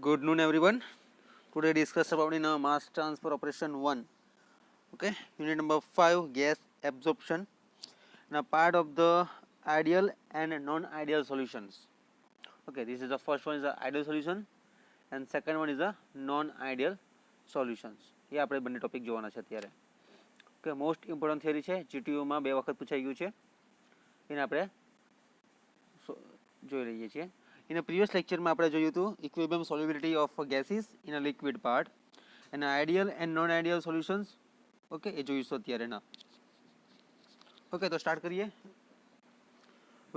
Good noon, everyone. Today discuss about in mass transfer operation 1. Okay, unit number 5, gas absorption. Now part of the ideal and non-ideal solutions. Okay, this is the first one is the ideal solution and second one is the non-ideal solutions. ये આપણે બંને topic જોવાના છે અત્યારે. Okay, most important theory છે, જીટીયુમાં 2 વખત પૂછાઈ ગયું છે. એને આપણે જોઈ લઈએ છીએ. In a previous lecture માં આપણે જોયું હતું equilibrium solubility of gases in a liquid part and ideal and non ideal solutions. Okay, એ જોઈશું અત્યારે ના. ઓકે, તો સ્ટાર્ટ કરીએ.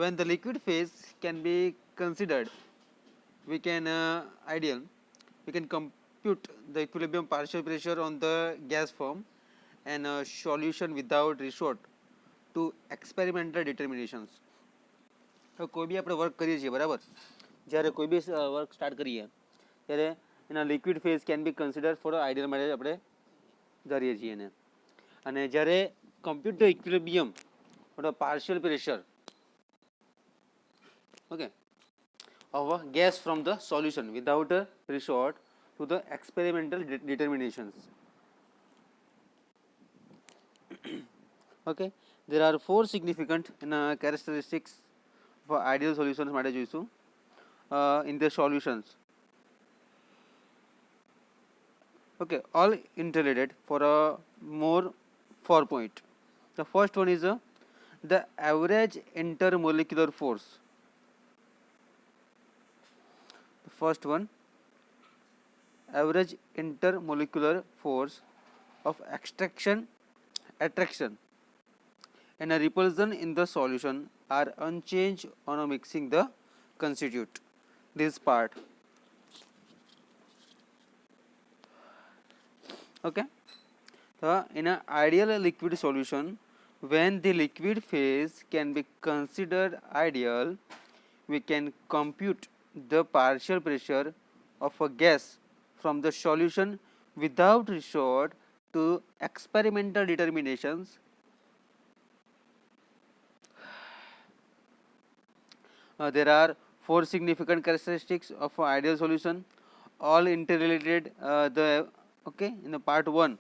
When the liquid phase can be considered, we can compute the equilibrium partial pressure on the gas form and solution without resort to experimental determinations. તો કોઈ બી આપણે work કરીએ છીએ બરાબર, જ્યારે કોઈ બી વર્ક સ્ટાર્ટ કરીએ ત્યારે એના liquid phase can be consider for ideal માટે આપણે ધારીએ છીએ એને. અને જ્યારે compute the equilibrium for partial pressure okay of a gas from the solution without a resort to the experimental determinations. Okay, there are 4 significant characteristics for ideal solutions માટે જોઈશું. In the solutions, okay, all interrelated for a more 4 point. The first one is the average intermolecular force. The first one, average intermolecular force of attraction and a repulsion in the solution are unchanged on mixing the constituent. This part, okay. So in an ideal liquid solution, when the liquid phase can be considered ideal, we can compute the partial pressure of a gas from the solution without resort to experimental determinations. There are 4 significant characteristics of an ideal solution, all interrelated. In the part 1,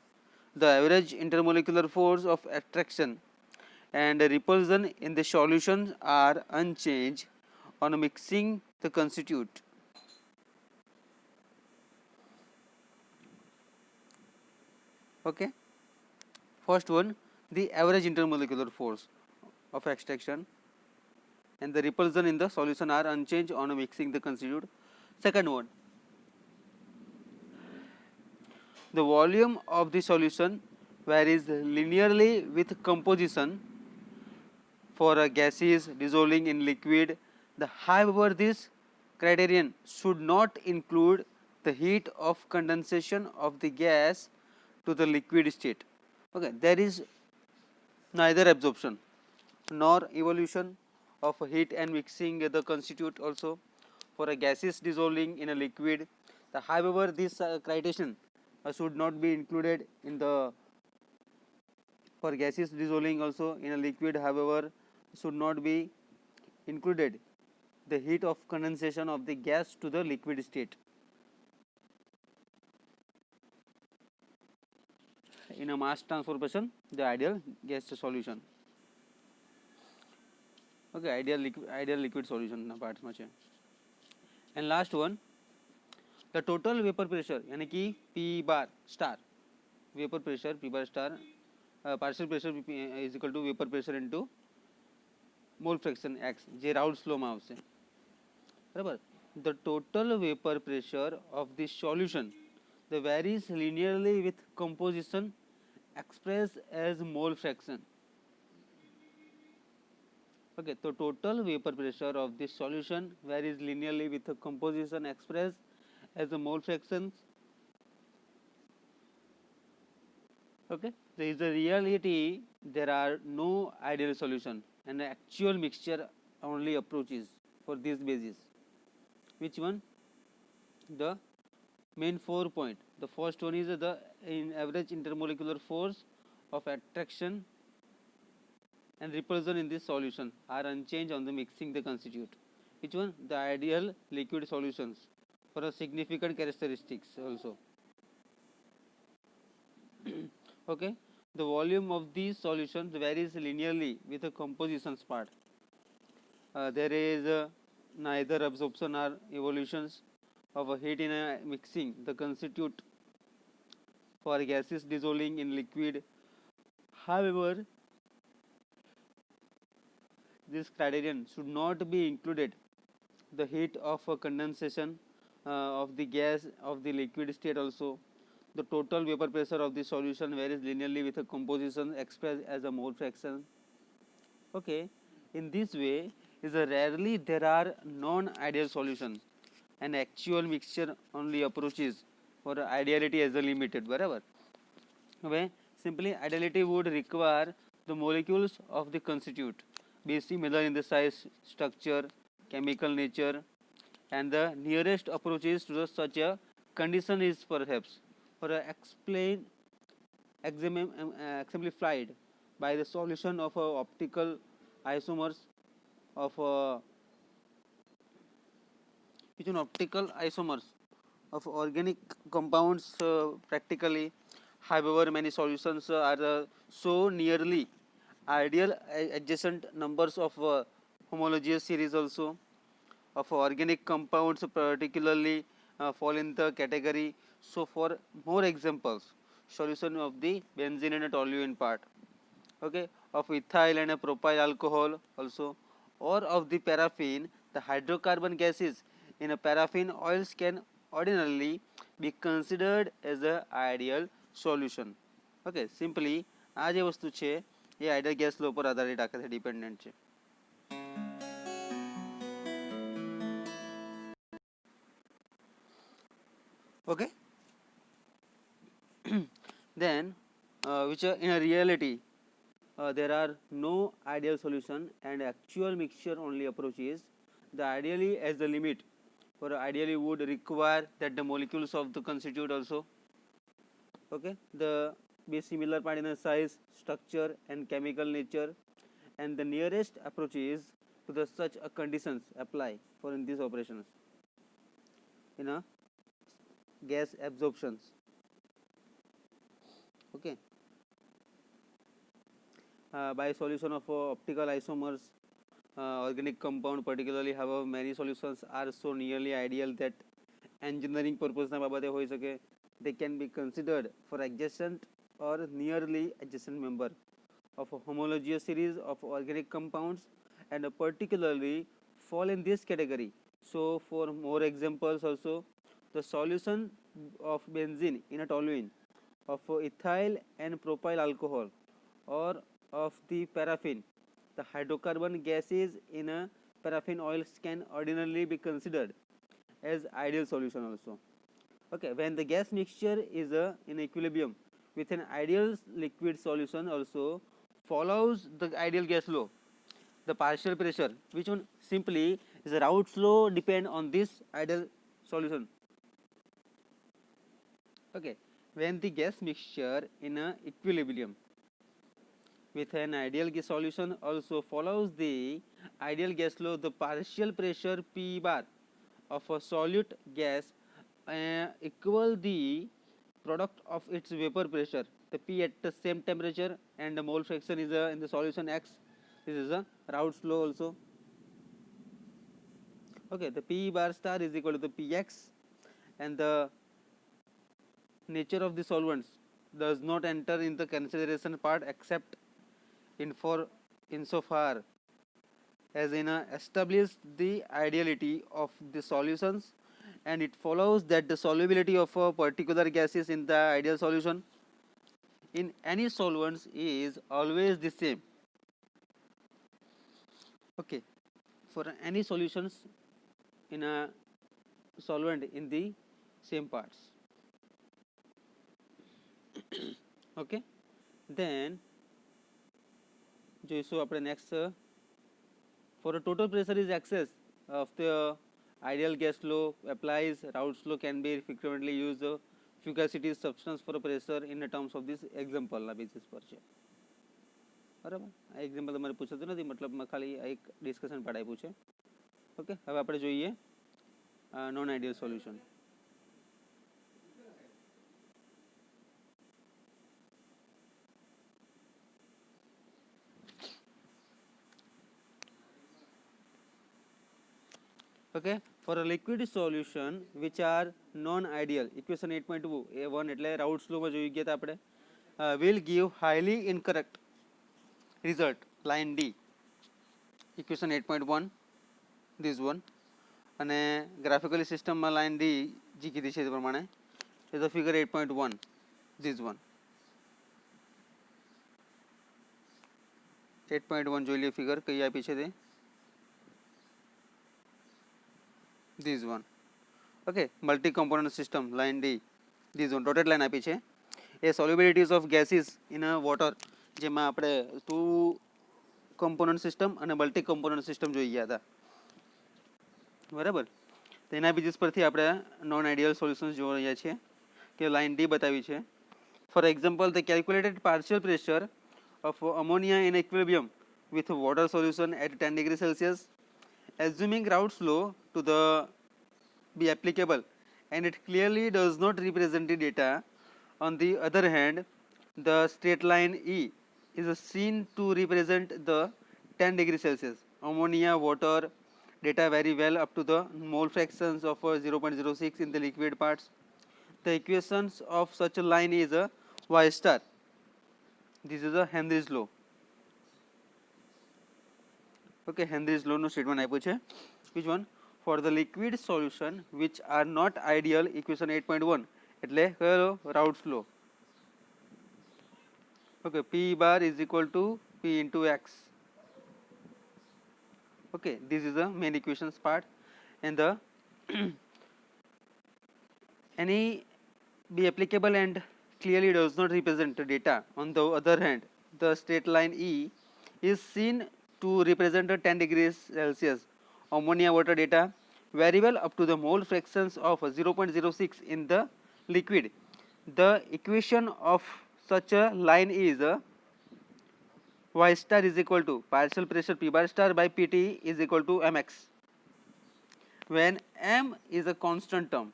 the average intermolecular force of attraction and repulsion in the solutions are unchanged on mixing the constituent. Okay, first one, the average intermolecular force of attraction and the repulsion in the solution are unchanged on mixing the constituent. Second one, the volume of the solution varies linearly with composition for gases dissolving in liquid. However, this criterion should not include the heat of condensation of the gas to the liquid state. Okay, there is neither absorption nor evolution of heat and mixing the constituent also for a gases dissolving in a liquid. However, this criterion should not be included in the for gases dissolving also in a liquid. However, should not be included the heat of condensation of the gas to the liquid state. In a mass transfer operation, the ideal gas solution. Okay, ideal liquid solution na parts માં છે. And last one, the total vapor pressure यानी कि P bar star, vapor pressure P bar star, partial pressure is equal to vapor pressure into mole fraction x, જે રાઉલ્સ લો માં આવશે બરાબર. The total vapor pressure of the solution the varies linearly with composition expressed as mole fraction. Okay, so total vapor pressure of this solution varies linearly with a composition expressed as a mole fraction. Okay, there is a reality, there are no ideal solution and the actual mixture only approaches for this basis. Which one? The main 4 point. The first one is the average intermolecular force of attraction and repulsion in this solution are unchanged on the mixing the constituent. Which one? The ideal liquid solutions. for a significant characteristics also. Okay, the volume of these solutions varies linearly with the compositions part. There is neither absorption nor evolutions of a heat in a mixing the constitute for gases dissolving in liquid. However, this criterion should not be included the heat of a condensation of the gas of the liquid state also. The total vapor pressure of the solution varies linearly with a composition expressed as a mole fraction. Okay, in this way is a rarely there are non-ideal solution and actual mixture only approaches for ideality as a limited. बराबर. Where simply ideality would require the molecules of the constitute be similar in the size, structure, chemical nature, and the nearest approaches to such a condition is perhaps for explain exemplified by the solution of optical isomers of which one optical isomers of organic compounds practically. However, many solutions are so nearly ideal adjacent numbers of homologous series also of organic compounds particularly fall in the category. So for more examples, solution of the benzene and toluene part, okay, of ethyl and a propyl alcohol also, or of the paraffin, the hydrocarbon gases in a paraffin oils can ordinarily be considered as a ideal solution. Okay, simply આ જે વસ્તુ છે એ ideal gas લો પર આધારિત આખે dependent છે. Okay, then which in a reality there are no ideal solution and actual mixture only approaches. The ideally as the limit for ideally would require that the molecules of the constitute also, okay, the be similar part in a size, structure, and chemical nature, and the nearest approaches to the such a conditions apply for in these operations in a gas absorptions. Okay, by solution of optical isomers, organic compound particularly have many solutions are so nearly ideal that engineering purpose na babate hoy શકે. They can be considered for adjacent or nearly adjacent member of a homogeneous series of organic compounds and particularly fall in this category. So for more examples also, the solution of benzene in a toluene, of ethyl and propyl alcohol, or of the paraffin, the hydrocarbon gases in a paraffin oils can ordinarily be considered as ideal solution also. Okay, when the gas mixture is in equilibrium with an ideal liquid solution also follows the ideal gas law. The partial pressure, which one simply is a Raoult's law, depend on this ideal solution. Okay, when the gas mixture in a equilibrium with an ideal gas solution also follows the ideal gas law, the partial pressure P bar of a solute gas equal the product of its vapor pressure, the P at the same temperature, and the mole fraction is in the solution X. This is a Raoult's law also. Okay, the P bar star is equal to the Px, and the nature of the solvents does not enter in the consideration part except insofar as establish the ideality of the solutions, and it follows that the solubility of a particular gases in the ideal solution in any solvents is always the same. Okay, for any solutions in a solvent in the same parts. Okay, then જોઈશું આપણે next for a total pressure is excess of the ideal gas law applies. Raoult's law can be frequently used fugacity substance for a pressure in the terms of this example ના basis પર છે. બરાબર, આ example તમારે પૂછાતું નથી, મતલબમાં ખાલી એક ડિસ્કશન પાડ આપ્યું છે. ઓકે, હવે આપણે જોઈએ non-ideal solution. Okay, for a liquid solution which are non-ideal, equation 8.2 A1 એટલે રાઉટ્સ લો માં જોઈ ગયા હતા આપણે, will give highly incorrect result. Line D, equation 8.1, this one, અને ગ્રાફિકલી સિસ્ટમમાં લાઇન ડી જે કીધી છે તે પ્રમાણે is the figure 8.1, this one. 8.1 જોઈ લઈએ ફિગર કઈ આપી છે તે, this one. Okay, multi component system, line D, this one dotted line આપી છે. A solubilities of gases in a water, જેમાં આપણે two component system અને multi component system જોઈ ગયા હતા, બરાબર. તેના બેઝિસ પરથી આપણે નોન આઇડિયલ સોલ્યુશન્સ જોઈ રહ્યા છીએ કે લાઇન ડી બતાવી છે. For example, the calculated partial pressure of ammonia in equilibrium with water solution at 10 degrees Celsius, assuming Raoult's law to the be applicable, and it clearly does not represent the data. On the other hand, the straight line E is seen to represent the 10 degrees Celsius. Ammonia, water data vary well up to the mole fractions of 0.06 in the liquid parts. The equations of such a line is a Y star. This is a Henry's law. Okay, Henry's law no statement આપ્યું છે. Which one? For the liquid solution which are not ideal, equation 8.1 એટલે કયો Raoult's law. Okay, P bar is equal to P into X. Okay, this is the main equations part, and the any be applicable and clearly does not represent the data. On the other hand, the straight line E is seen to represent a 10 degrees Celsius. Ammonia water data vary well up to the mole fractions of 0.06 in the liquid. The equation of such a line is Y star is equal to partial pressure P bar star by Pt is equal to Mx, when M is a constant term.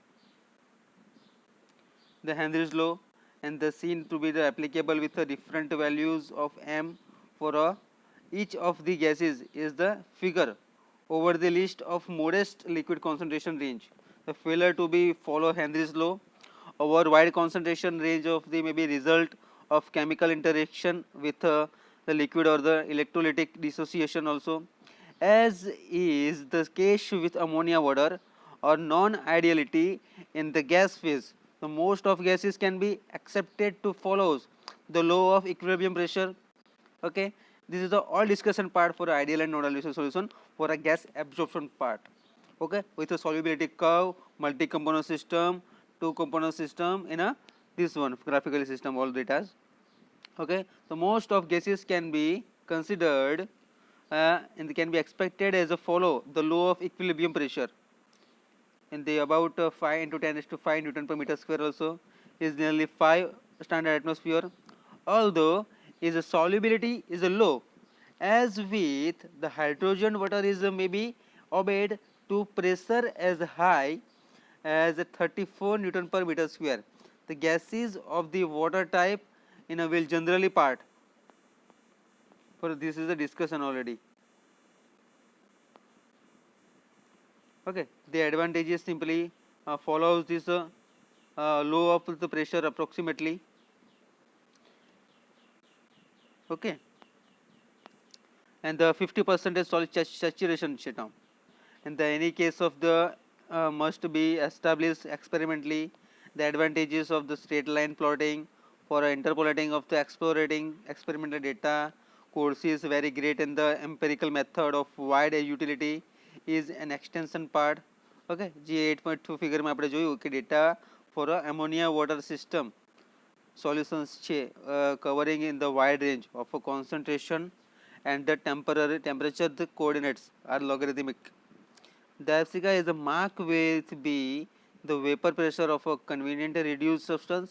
The Henry's law and the seen to be the applicable with the different values of M for each of the gases is the figure over the list of modest liquid concentration range. The failure to be follow Henry's law over wide concentration range of the may be result of chemical interaction with the liquid or the electrolytic dissociation also, as is the case with ammonia water, or non-ideality in the gas phase. The most of gases can be accepted to follow the law of equilibrium pressure. Okay, this is the all discussion part for ideal and non-ideal solution for a gas absorption part. Okay, with a solubility curve, multi-component system, two component system in a this one graphical system, all data. Okay, so most of gases can be considered and can be expected as a follow the law of equilibrium pressure. In the about 5 into 10 raised to 5 Newton per meter square also is nearly 5 standard atmosphere, although its solubility is a low, as with the hydrogen water is maybe obeyed to pressure as high as 34 Newton per meter square. The gases of the water type in a will generally part. For this is the discussion already. Okay, the advantages simply follows this law of the pressure approximately. Okay, and the 50% solid saturation shutdown. In the any case of the must be established experimentally. The advantages of the straight line plotting for interpolating of the experimental data course is very great, in the empirical method of wide utility is an extension part. Okay, જે 8.2 figure માં આપણે જોયું કે data for ammonia water system solutions છે covering in the wide range of a concentration and the temporary temperature the coordinates are logarithmic. The abscissa is a mark with B the vapor pressure of a convenient reduced substance.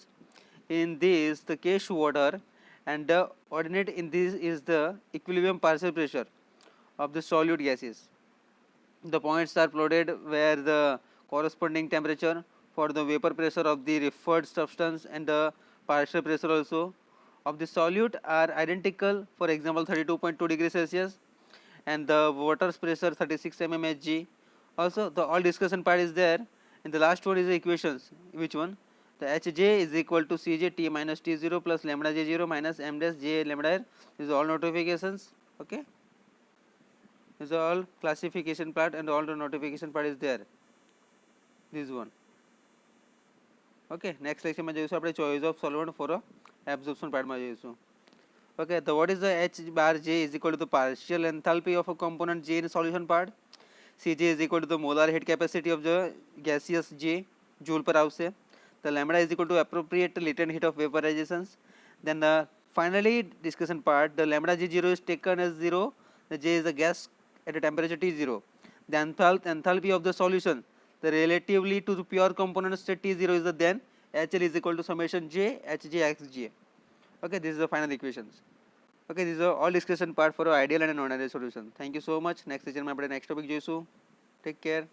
In this the case water, and the ordinate in this is the equilibrium partial pressure of the solute gases. The points are plotted where the corresponding temperature for the vapor pressure of the referred substance and the partial pressure also of the solute are identical, for example 32.2 degrees Celsius, and the water's pressure 36 mmHg. Also the all discussion part is there, and the last one is the equations. Which one? The Hj is equal to Cj T minus T0 plus lambda J0 minus m dash J lambda r. These are all notifications. Okay, these are all classification part and all the notification part is there. This one. Okay, next lecture માં જોઈશું આપણે choice of solvent for absorption part માં જોઈશું. Okay, so what is the H bar J is equal to the partial enthalpy of a component J in solution part. Cj is equal to the molar heat capacity of the gaseous J, joule per house. The lambda is equal to appropriate latent heat of vaporizations. Then the finally discussion part, the lambda J0 is taken as 0, the J is a gas at a temperature T0. The enthalpy of the solution, the relatively to the pure component state T0 is the then HL is equal to summation J Hj xj. Okay, this is the final equations. Okay, these are all discussion part for ideal and non-ideal solution. Thank you so much. Next session में આપણે next topic જોઈશું. Take care.